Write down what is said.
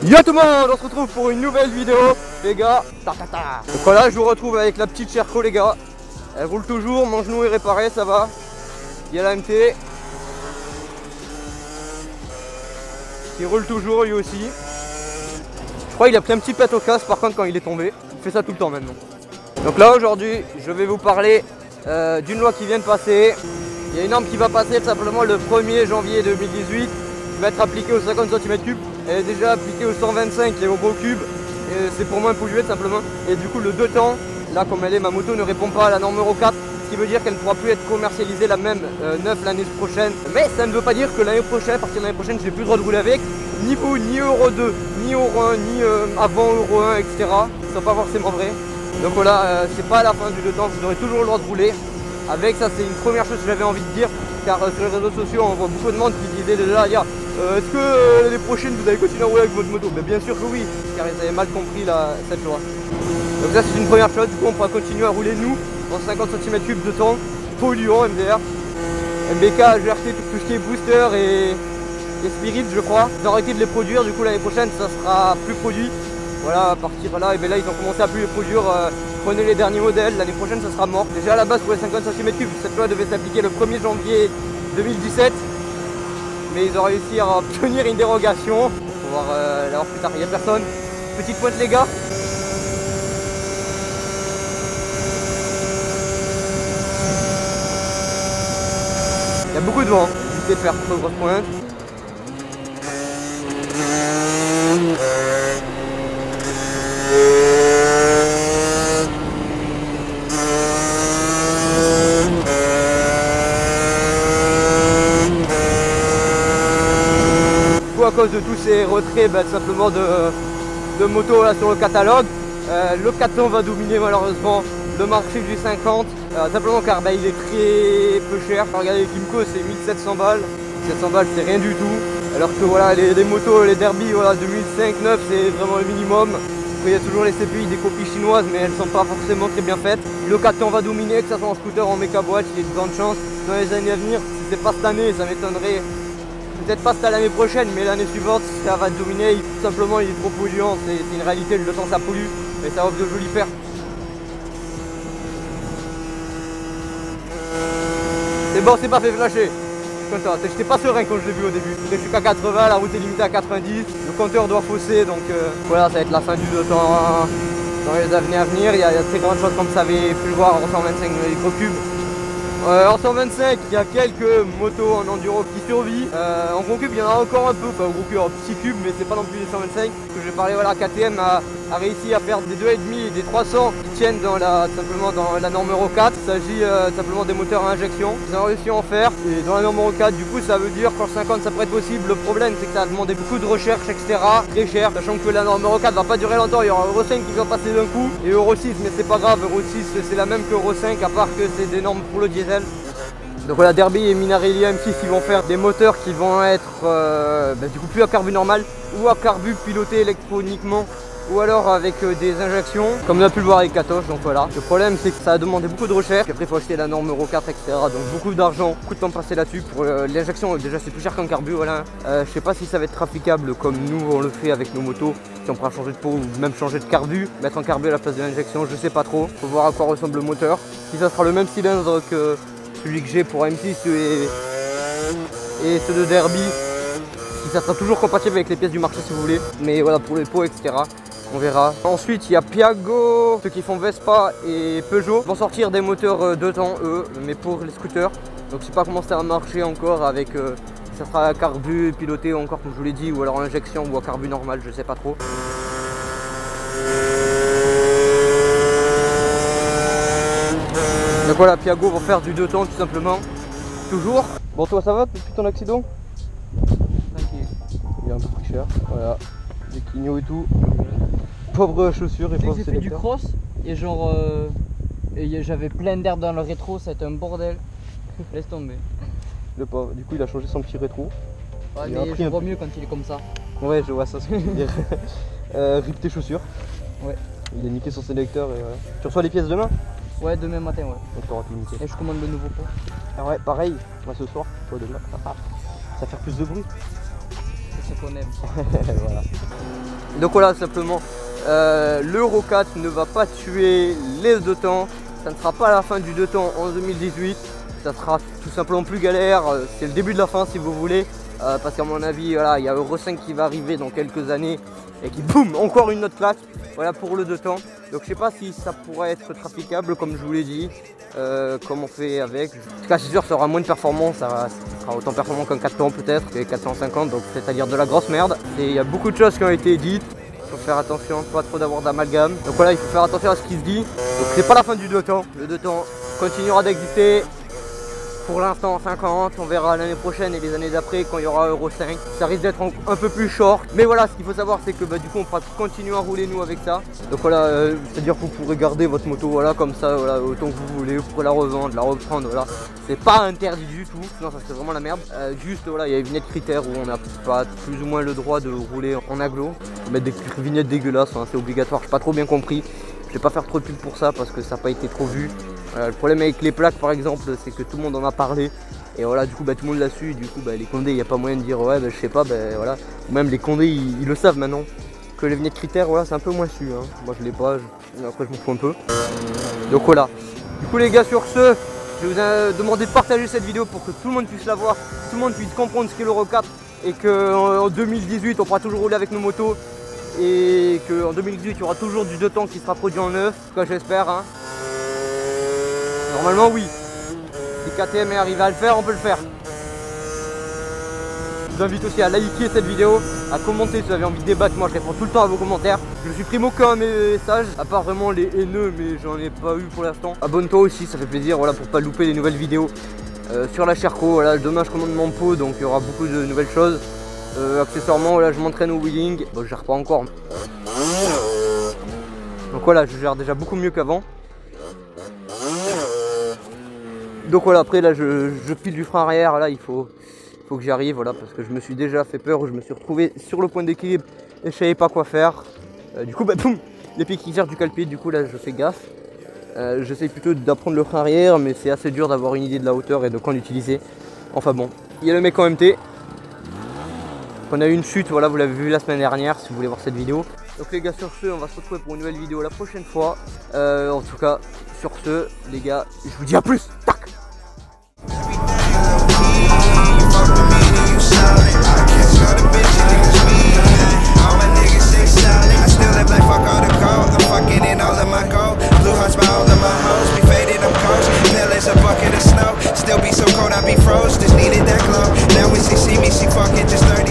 Yo tout le monde, on se retrouve pour une nouvelle vidéo les gars. Donc voilà, je vous retrouve avec la petite Sherco les gars. Elle roule toujours, mon genou est réparé, ça va. Il y a la MT qui roule toujours lui aussi. Je crois qu'il a pris un petit pet au casque par contre quand il est tombé. Il fait ça tout le temps maintenant. Donc là aujourd'hui je vais vous parler d'une loi qui vient de passer. Il y a une norme qui va passer tout simplement le 1er janvier 2018 qui va être appliquée aux 50 cm3. Elle est déjà appliquée aux 125 et au gros cube. C'est pour moins polluer tout simplement. Et du coup le 2 temps, là comme elle est, ma moto ne répond pas à la norme Euro 4. Ce qui veut dire qu'elle ne pourra plus être commercialisée la même neuve l'année prochaine. Mais ça ne veut pas dire que l'année prochaine, à partir de l'année prochaine, je n'ai plus le droit de rouler avec. Ni vous, ni Euro 2, ni Euro 1, ni avant Euro 1, etc. Ce n'est pas forcément vrai. Donc voilà, c'est pas à la fin du 2 temps, vous aurez toujours le droit de rouler. Avec ça, c'est une première chose que j'avais envie de dire. Car sur les réseaux sociaux, on voit beaucoup de monde qui disait déjà hier est-ce que l'année prochaine vous allez continuer à rouler avec votre moto? Ben, bien sûr que oui, car ils avaient mal compris cette loi. Donc ça c'est une première chose, du coup on pourra continuer à rouler nous en 50 cm3 de temps, polluant MDR. MBK a GRT tout ce qui est booster et spirit je crois. Ils ont arrêté de les produire, du coup l'année prochaine ça sera plus produit. Voilà, à partir là, et bien là ils ont commencé à plus les produire. Prenez les derniers modèles, l'année prochaine ça sera mort. Déjà à la base pour les 50 cm3, cette loi devait s'appliquer le 1er janvier 2017. Mais ils ont réussi à obtenir une dérogation. On va voir l'avoir plus tard, il n'y a personne. Petite pointe les gars. Il y a beaucoup de vent, évitez de faire trop grosse pointe. À cause de tous ces retraits simplement de motos là, sur le catalogue, le 400 va dominer malheureusement le marché du 50, simplement car il est très peu cher. Regardez, Kimco c'est 1700 balles, 700 balles c'est rien du tout, alors que voilà les motos, les derby voilà, 2005-9 c'est vraiment le minimum. Après, il y a toujours les CPI des copies chinoises mais elles sont pas forcément très bien faites. Le 400 va dominer, que ça soit en scooter ou en méca boîte, il y a de grandes chances dans les années à venir. Si c'est pas cette année, ça m'étonnerait. Peut-être pas l'année prochaine, mais l'année suivante, ça va dominer. Tout simplement, il est trop polluant. C'est une réalité, le temps ça pollue, mais ça offre de jolies pertes. C'est bon, c'est pas fait flasher. J'étais pas serein quand je l'ai vu au début. Je suis qu'à 80, la route est limitée à 90. Le compteur doit fausser, donc voilà, ça va être la fin du 2 temps dans les années à venir. Il y a très grandes choses comme ça, vous avez pu le voir en 125 microcubes. En 125, il y a quelques motos en enduro qui survivent. En gros cube, il y en a encore un peu, enfin en gros cube, en petit cube, mais c'est pas non plus les 125. Que j'ai parlé, voilà, KTM a réussi à faire des 2,5 et des 300 qui tiennent simplement dans la norme Euro 4. Il s'agit simplement des moteurs à injection. Ils ont réussi à en faire. Et dans la norme Euro 4, du coup, ça veut dire qu'en 50, ça pourrait être possible. Le problème, c'est que ça a demandé beaucoup de recherche, etc. Très cher, sachant que la norme Euro 4 va pas durer longtemps. Il y aura Euro 5 qui va passer d'un coup et Euro 6, mais c'est pas grave. Euro 6, c'est la même que Euro 5, à part que c'est des normes pour le diesel. Donc voilà, Derby et Minarelli M6 ils vont faire des moteurs qui vont être du coup plus à carbu normal ou à carbu piloté électroniquement ou alors avec des injections comme on a pu le voir avec Katoche. Donc voilà, le problème c'est que ça a demandé beaucoup de recherche, après il faut acheter la norme Euro 4 etc, donc beaucoup d'argent, beaucoup de temps passé là-dessus pour l'injection. Déjà c'est plus cher qu'un carbu, voilà. Je sais pas si ça va être traficable comme nous on le fait avec nos motos, si on pourra changer de peau ou même changer de carbu, mettre un carbu à la place de l'injection, je sais pas trop, faut voir à quoi ressemble le moteur, si ça sera le même cylindre que celui que j'ai pour M6 et ceux de Derby, si ça sera toujours compatible avec les pièces du marché si vous voulez, mais voilà pour les pots etc, on verra. Ensuite il y a Piaggio, ceux qui font Vespa et Peugeot vont sortir des moteurs 2 temps eux, mais pour les scooters, donc je sais pas comment ça va marcher encore avec si ça sera à carbu piloté ou encore comme je vous l'ai dit, ou alors en injection ou à carbu normal, je sais pas trop. Donc voilà, Piaggio vont faire du 2 temps tout simplement, toujours. Bon toi ça va depuis ton accident? Tranquille. Il a un peu pris cher, voilà, des clignaux et tout. Pauvre chaussures et pauvre sélecteur. J'ai fait du cross et genre j'avais plein d'herbe dans le rétro, c'était un bordel. Laisse tomber. Le pauvre, du coup il a changé son petit rétro. Ouais, mais je vois mieux quand il est comme ça. Ouais je vois ça, ce que je veux dire. Rip tes chaussures. Ouais. Il a niqué son sélecteur et voilà. Tu reçois les pièces demain? Ouais, demain matin, ouais. Donc t'auras tout nickel. Et je commande le nouveau pot. Ah ouais, pareil, moi ce soir, toi demain, ça va faire plus de bruit. C'est ce qu'on aime. Voilà. Donc voilà, simplement, l'Euro 4 ne va pas tuer les deux temps. Ça ne sera pas la fin du deux temps en 2018. Ça sera tout simplement plus galère. C'est le début de la fin si vous voulez. Parce qu'à mon avis, voilà, il y a Euro 5 qui va arriver dans quelques années. Et qui, boum, encore une autre claque. Voilà pour le deux temps. Donc je sais pas si ça pourrait être traficable comme je vous l'ai dit. Comme on fait avec. En tout cas c'est sûr ça aura moins de performance. Ça sera autant performant qu'un 4 temps peut-être. Que 450. Donc c'est-à-dire de la grosse merde. Et il y a beaucoup de choses qui ont été dites. Il faut faire attention, pas trop d'avoir d'amalgame. Donc voilà, il faut faire attention à ce qui se dit. Donc c'est pas la fin du deux temps. Le deux temps continuera d'exister. Pour l'instant 50, on verra l'année prochaine et les années d'après quand il y aura Euro 5. Ça risque d'être un peu plus short. Mais voilà, ce qu'il faut savoir c'est que du coup on pourra continuer à rouler nous avec ça. Donc voilà, c'est-à-dire que vous pourrez garder votre moto voilà, comme ça, voilà, autant que vous voulez. Vous pourrez la revendre, la reprendre, voilà. C'est pas interdit du tout, sinon ça serait vraiment la merde. Juste voilà, il y a une vignette critère où on n'a pas plus ou moins le droit de rouler en agglo. Mettre des vignettes dégueulasses, hein, c'est obligatoire, j'ai pas trop bien compris. Je vais pas faire trop de pub pour ça parce que ça n'a pas été trop vu. Le problème avec les plaques par exemple, c'est que tout le monde en a parlé. Et voilà, du coup tout le monde l'a su. Et du coup les condés, il n'y a pas moyen de dire ouais je sais pas, voilà. Ou même les condés ils le savent maintenant. Que les vignettes critères, voilà, c'est un peu moins su. Hein. Moi je l'ai pas, après je m'en fous un peu. Donc voilà. Du coup les gars, sur ce, je vous ai demandé de partager cette vidéo pour que tout le monde puisse la voir, tout le monde puisse comprendre ce qu'est l'Euro 4. Et qu'en 2018 on pourra toujours rouler avec nos motos. Et qu'en 2018 il y aura toujours du deux temps qui sera produit en neuf, en tout cas j'espère. Hein. Normalement oui. Si KTM est arrivé à le faire, on peut le faire. Je vous invite aussi à liker cette vidéo, à commenter si vous avez envie de débattre. Moi je réponds tout le temps à vos commentaires. Je supprime aucun message, à part vraiment les haineux, mais j'en ai pas eu pour l'instant. Abonne-toi aussi, ça fait plaisir, voilà, pour pas louper les nouvelles vidéos sur la Sherco. Voilà, demain je commande mon pot, donc il y aura beaucoup de nouvelles choses. Accessoirement, là je m'entraîne au wheeling. Bon, je gère pas encore. Donc voilà, je gère déjà beaucoup mieux qu'avant. Donc voilà, après là je pile du frein arrière. Là il faut que j'y arrive, voilà, parce que je me suis déjà fait peur. Je me suis retrouvé sur le point d'équilibre et je savais pas quoi faire. Du coup, boum, les pieds qui gèrent du calpite. Du coup là je fais gaffe. J'essaye plutôt d'apprendre le frein arrière, mais c'est assez dur d'avoir une idée de la hauteur et de quand l'utiliser. Enfin bon, il y a le mec en MT. On a eu une chute, voilà, vous l'avez vu la semaine dernière si vous voulez voir cette vidéo. Donc les gars, sur ce, on va se retrouver pour une nouvelle vidéo la prochaine fois. En tout cas, sur ce, les gars, je vous dis à plus. Tac. Still be so cold, I be froze. Just needed that glow. Now when she see me, she fucking just learn.